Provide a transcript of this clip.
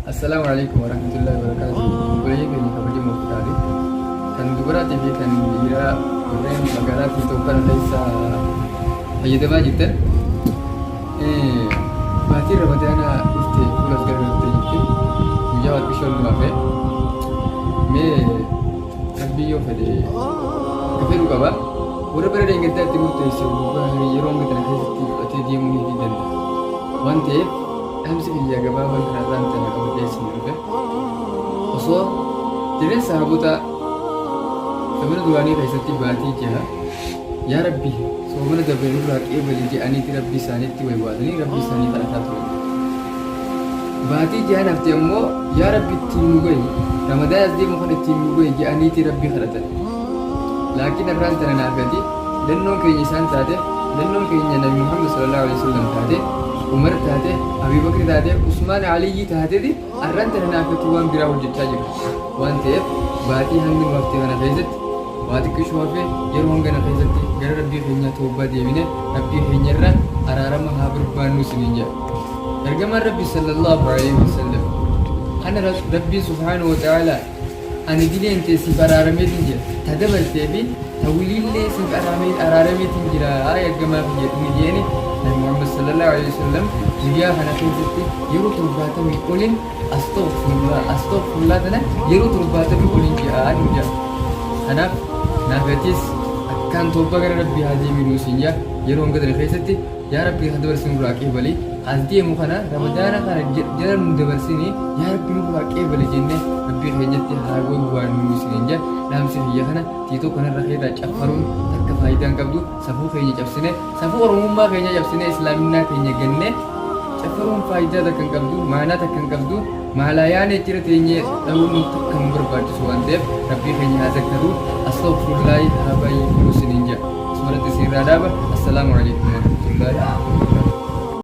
Assalamualaikum warahmatullahi wabarakatuh. Boleh ke ni kabar jemu tadi? Kan dubara TV kan dira orang magara itu kan desa ayat apa gitu? Mati Ramadana ufte pulas gara gitu. Mujawab bishol mafe. Me rabbi yo fede. Kafiru kaba. Ura bere dengan tadi mutu isu. Bahari yerong kita nak hati hati dia muni di denda. One day أمسك يا جماعة من هذا أنا أقول جالس نقول أصلا ترى صاحبتا فمن دواني رئيستي باتي جها يا ربي سومنا دبلو راك إيه بلي أني تربي ساني تي ويوادني ربي ساني ثلاثة باتي جها نفتي أمو يا ربي تيموغي رمضان أزدي مخن تيموغي جا أني تربي خلتا لكن الران ترى نافدي لأنه كي إنسان تاده لأنه كي النبي محمد صلى الله عليه وسلم تاده عمر تاته أبي بكر تاته عثمان علي تاته دي أرنت هنا كتوان براو جتاجر وان تيب باتي هندن وقت أنا خيزت واتي كشوافه يروحون كنا خيزت غير ربي خينيا توبة ديوينه ربي خينيا را أرارم هابر بانو سنينجا أرجم ربي صلى الله عليه وسلم أنا ربي سبحانه وتعالى أنا دلي أنت سفر أرامي تنجا تدبر تبي تولي لي سفر أرامي تنجا أرجم في Nabi Muhammad sallallahu alaihi wasallam dia hana keessatti yeroo torbaatamii olin astaghfirullah tana yeroo torbaatamii olin jedhaan jira. Kanaaf naafatis akkaan tooba gara rabbii haa deeminu sinja yeroo gadana keessatti yaa rabbii haa dabarsin buraaqee balee as deemu kana ramadaana kana jala nu dabarsini yaa rabbii nu buraaqee balee jennee rabbii keenyatti haa waan nu sinja dhaamsi biyya kana tiitoo kanarra keessa caffaruun takka faayidaan qabdu safuu keenya cabsine safuu oromummaa keenya cabsine islaaminaa keenya gannee caffaruun faayidaa takka hin qabdu maanaa takka hin qabdu maalayaan jira teenyee dhahuun takka hin barbaachisu waan ta'eef rabbii keenya haa zakkaruu astaghfirullaahi haa baay'ee siniin jedha. Asumatti sirraa dhaaba. Assalaamu alaikum warahmatullaahi wabarakatuh.